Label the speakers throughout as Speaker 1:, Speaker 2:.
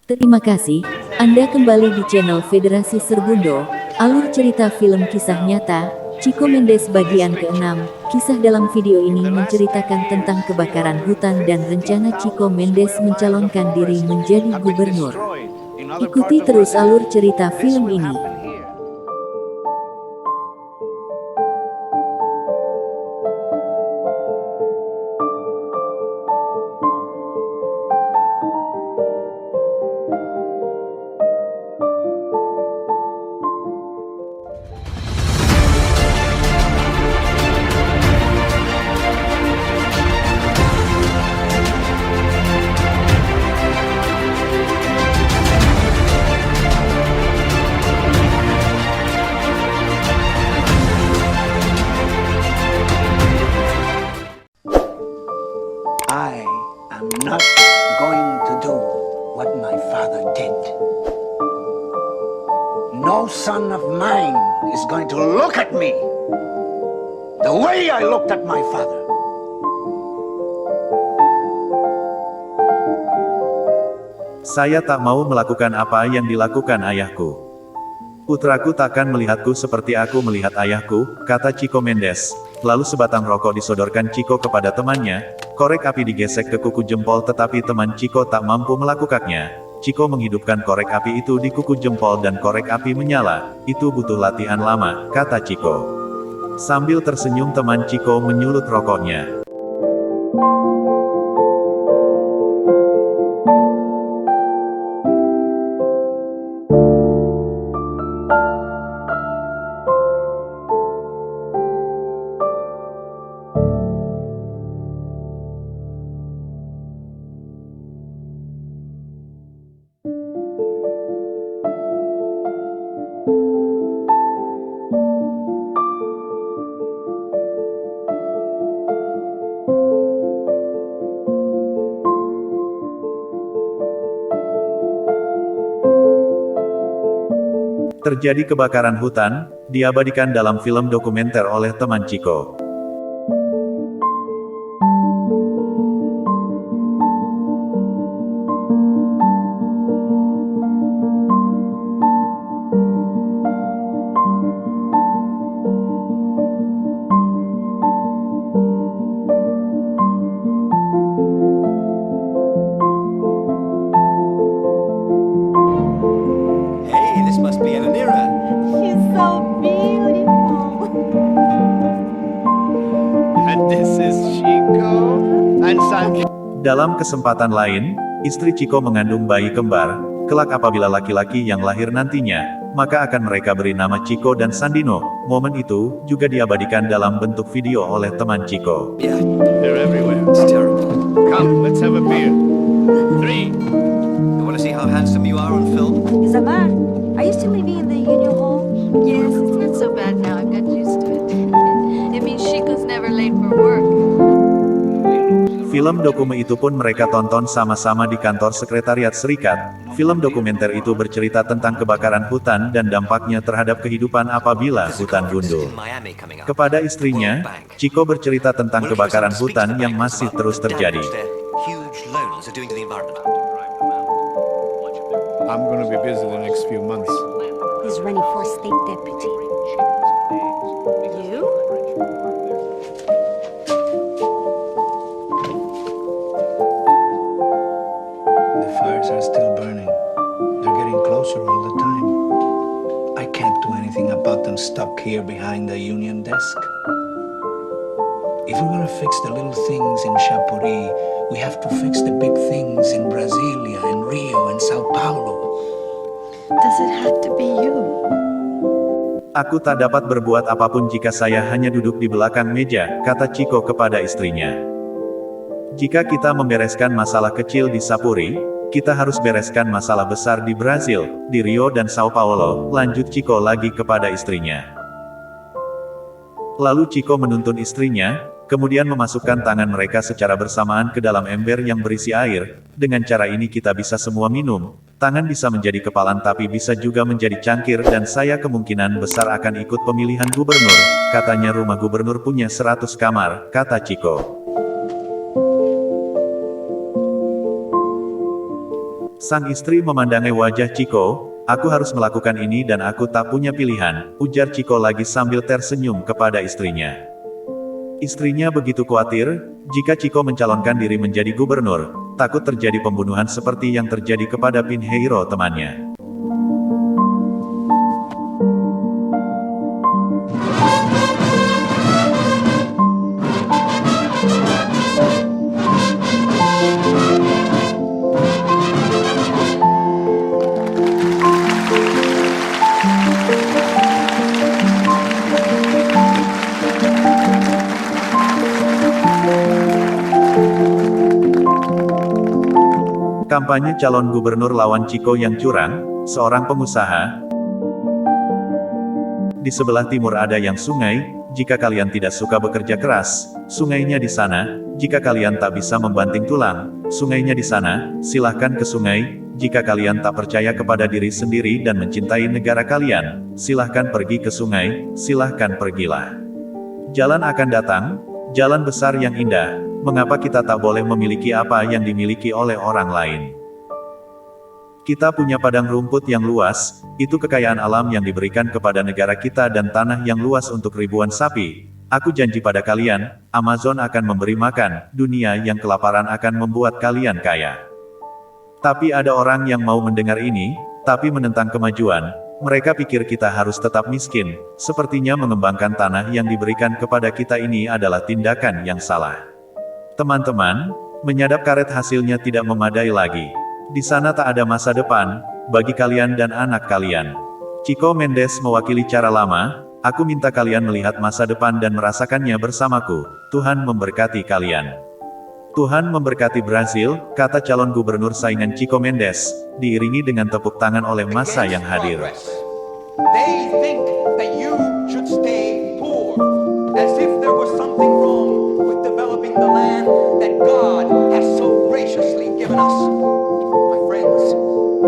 Speaker 1: Terima kasih, Anda kembali di channel Federasi Serbundo, alur cerita film kisah nyata, Chico Mendes bagian ke-6. Kisah dalam video ini menceritakan tentang kebakaran hutan dan rencana Chico Mendes mencalonkan diri menjadi gubernur. Ikuti terus alur cerita film ini.
Speaker 2: I am not going to do what my father did. No son of mine is going to look at me the way I looked at my father.
Speaker 3: Saya tak mau melakukan apa yang dilakukan ayahku. Putraku takkan melihatku seperti aku melihat ayahku, kata Chico Mendes. Lalu sebatang rokok disodorkan Chico kepada temannya, korek api digesek ke kuku jempol tetapi teman Chico tak mampu melakukannya. Chico menghidupkan korek api itu di kuku jempol dan korek api menyala. Itu butuh latihan lama, kata Chico. Sambil tersenyum teman Chico menyulut rokoknya. Terjadi kebakaran hutan, diabadikan dalam film dokumenter oleh teman Chico.
Speaker 4: She's so beautiful.
Speaker 5: And this is Chico and Sandy.
Speaker 3: Dalam kesempatan lain, istri Chico mengandung bayi kembar. Kelak apabila laki-laki yang lahir nantinya, maka akan mereka beri nama Chico dan Sandino. Momen itu juga diabadikan dalam bentuk video oleh teman Chico.
Speaker 5: They're everywhere.
Speaker 6: It's terrible.
Speaker 5: Come, let's have a beer. 3.
Speaker 6: You want to see how handsome you are on film?
Speaker 4: Is that bad? Are you still living in the Union Hall?
Speaker 7: Yes, it's not so bad now. I've got used to it. It means Chico's never late for work.
Speaker 3: Film dokumen itu pun mereka tonton sama-sama di kantor Sekretariat Serikat. Film dokumenter itu bercerita tentang kebakaran hutan dan dampaknya terhadap kehidupan apabila hutan gundul. Kepada istrinya, Chico bercerita tentang kebakaran hutan yang masih terus terjadi.
Speaker 5: I'm going to be busy the next few months.
Speaker 4: He's running for state deputy.
Speaker 7: You?
Speaker 2: The fires are still burning. They're getting closer all the time. I can't do anything about them stuck here behind the union desk. If we're gonna fix the little things in Chapuri, we have to fix the big things in Brasilia, in Rio, and Sao Paulo.
Speaker 7: Does it have to be you?
Speaker 3: Aku tak dapat berbuat apapun jika saya hanya duduk di belakang meja, kata Chico kepada istrinya. Jika kita membereskan masalah kecil di Sapuri, kita harus bereskan masalah besar di Brasil, di Rio dan Sao Paulo, lanjut Chico lagi kepada istrinya. Lalu Chico menuntun istrinya, kemudian memasukkan tangan mereka secara bersamaan ke dalam ember yang berisi air. Dengan cara ini kita bisa semua minum. Tangan bisa menjadi kepalan tapi bisa juga menjadi cangkir dan saya kemungkinan besar akan ikut pemilihan gubernur. Katanya rumah gubernur punya 100 kamar, kata Chico. Sang istri memandangi wajah Chico, aku harus melakukan ini dan aku tak punya pilihan, ujar Chico lagi sambil tersenyum kepada istrinya. Istrinya begitu khawatir, jika Chico mencalonkan diri menjadi gubernur, takut terjadi pembunuhan seperti yang terjadi kepada Pinheiro temannya. Kampanye calon gubernur lawan Chico yang curang, seorang pengusaha. Di sebelah timur ada yang sungai, jika kalian tidak suka bekerja keras, sungainya di sana, jika kalian tak bisa membanting tulang, sungainya di sana, silahkan ke sungai, jika kalian tak percaya kepada diri sendiri dan mencintai negara kalian, silahkan pergi ke sungai, silahkan pergilah. Jalan akan datang, jalan besar yang indah. Mengapa kita tak boleh memiliki apa yang dimiliki oleh orang lain? Kita punya padang rumput yang luas, itu kekayaan alam yang diberikan kepada negara kita dan tanah yang luas untuk ribuan sapi. Aku janji pada kalian, Amazon akan memberi makan, dunia yang kelaparan akan membuat kalian kaya. Tapi ada orang yang mau mendengar ini, tapi menentang kemajuan. Mereka pikir kita harus tetap miskin, sepertinya mengembangkan tanah yang diberikan kepada kita ini adalah tindakan yang salah. Teman-teman, menyadap karet hasilnya tidak memadai lagi. Di sana tak ada masa depan, bagi kalian dan anak kalian. Chico Mendes mewakili cara lama, aku minta kalian melihat masa depan dan merasakannya bersamaku. Tuhan memberkati kalian. Tuhan memberkati Brasil, kata calon gubernur saingan Chico Mendes, diiringi dengan tepuk tangan oleh massa yang hadir.
Speaker 8: They think that you should stay poor, as if there was something wrong with developing the land that God has so graciously given us. My friends,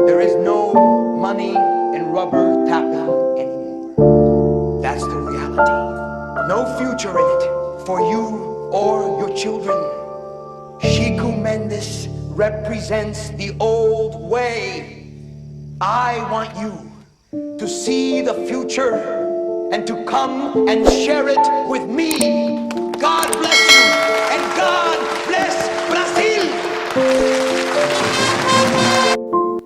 Speaker 8: there is no money in rubber tapping anymore. That's the reality. No future in it for you or your children. Chico Mendes represents the old way. I want you to see the future and to come and share it with me. God bless you and God bless Brazil.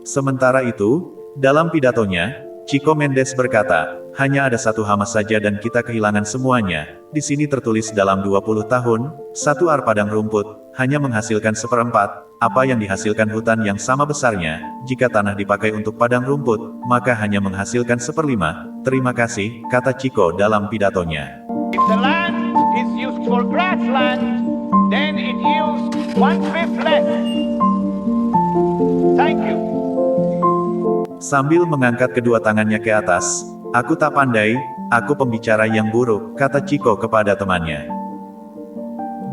Speaker 3: Sementara itu, dalam pidatonya, Chico Mendes berkata, hanya ada satu hama saja dan kita kehilangan semuanya. Di sini tertulis dalam 20 tahun, satu ar padang rumput, hanya menghasilkan seperempat, apa yang dihasilkan hutan yang sama besarnya, jika tanah dipakai untuk padang rumput, maka hanya menghasilkan seperlima. Terima kasih, kata Chico dalam pidatonya.
Speaker 5: If the land is used for grassland, then it yields 1/5 less. Thank you.
Speaker 3: Sambil mengangkat kedua tangannya ke atas, aku tak pandai, aku pembicara yang buruk, kata Chico kepada temannya.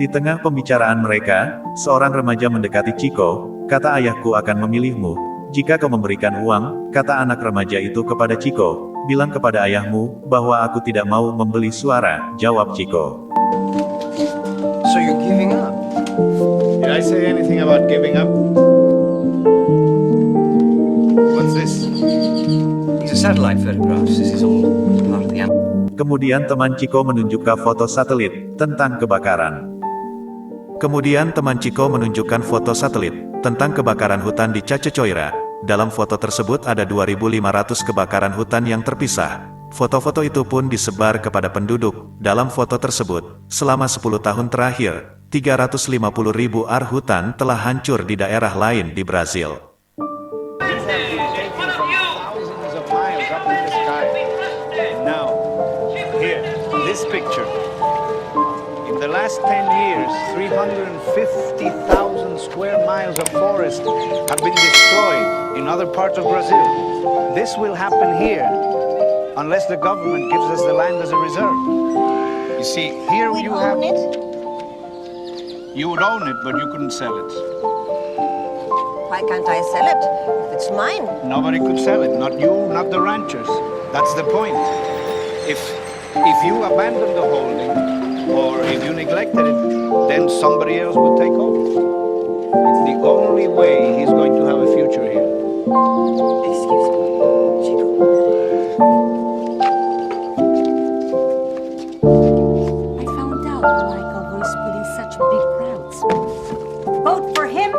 Speaker 3: Di tengah pembicaraan mereka, seorang remaja mendekati Chico, kata ayahku akan memilihmu, jika kau memberikan uang, kata anak remaja itu kepada Chico, bilang kepada ayahmu, bahwa aku tidak mau membeli suara, jawab Chico.
Speaker 6: So you're giving up?
Speaker 5: Did I say anything about giving up? What's this?
Speaker 6: These are satellite photographs. This is all part of the
Speaker 3: Kemudian teman Chico menunjukkan foto satelit tentang kebakaran. Hutan di Cacecoira. Dalam foto tersebut ada 2.500 kebakaran hutan yang terpisah. Foto-foto itu pun disebar kepada penduduk. Dalam foto tersebut, selama 10 tahun terakhir, 350.000 ar hutan telah hancur di daerah lain di Brazil.
Speaker 5: Thousands of miles up in the sky. Now, here, this picture. In the last 10 years, 350,000 square miles of forest have been destroyed in other parts of Brazil. This will happen here unless the government gives us the land as a reserve. You see, here you have...
Speaker 4: it?
Speaker 5: You would own it, but you couldn't sell it.
Speaker 4: Why can't I sell it? If it's mine.
Speaker 5: Nobody could sell it, not you, not the ranchers. That's the point. If you abandoned the holding, or if you neglected it, then somebody else would take over. It's the only way he's going to have a future here.
Speaker 4: Excuse me, Chico.
Speaker 9: I found out why Calvo's pulling such big crowds. Vote for him,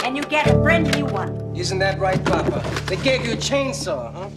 Speaker 9: and you get a brand new one.
Speaker 8: Isn't that right, Papa? They gave you a chainsaw, huh?